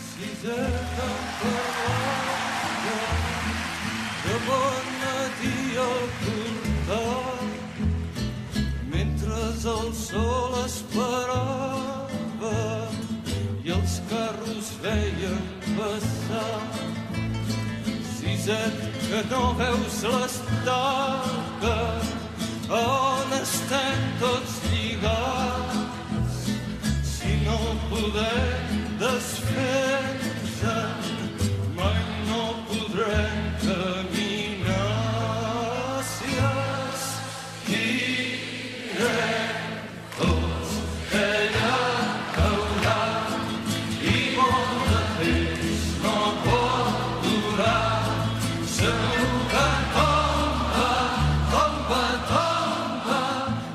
Siseta parlava de bon matí al portal, mentre el sol esperava i els carros veien passar. Siset, que no veus l'estaca on estem tots lligats, si no podem desfer-se, mai no podrem caminar. Si estirem tots, ella caurà i molt de temps no pot durar. Segur que tomba, tomba, tomba,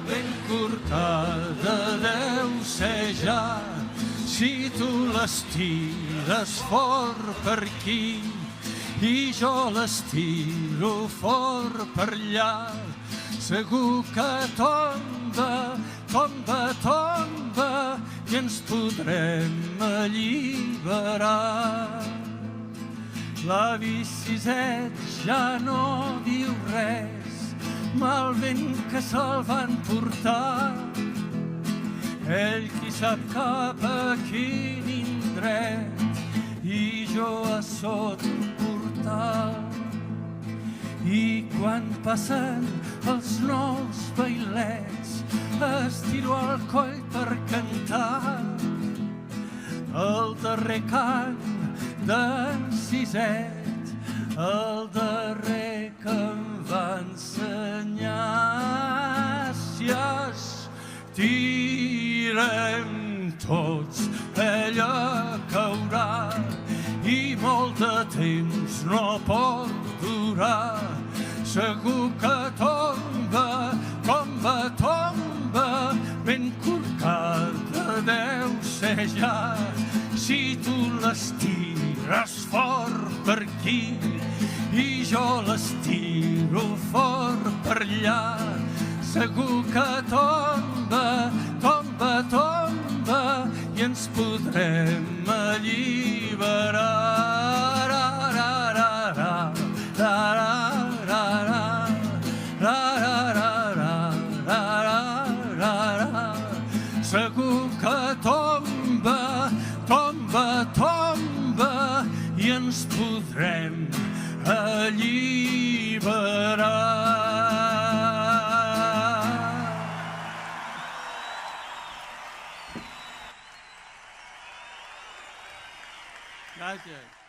ben corcada deu ser ja. Si tu l'estires fort per aquí i jo l'estiro fort per allà, segur que tomba, tomba, tomba i ens podrem alliberar. L'avi Siset ja no diu res, mal vent que se'l van portar. Ell qui sap cap a quin indret i jo a sota un portal. I quan passen els nous bailets estiro el coll per cantar el darrer cant d'en Siset, el darrer que em va ensenyar. Si estirem tots, ella caurà i molt de temps no pot durar. Segur que tomba, tomba, tomba, ben corcada deu ser ja. Si tu l'estires fort per aquí i jo l'estiro fort per allà, segur que tomba, tomba, tomba i ens podrem alliberar. Segur que tomba, tomba, tomba i ens podrem alliberar. Gràcies.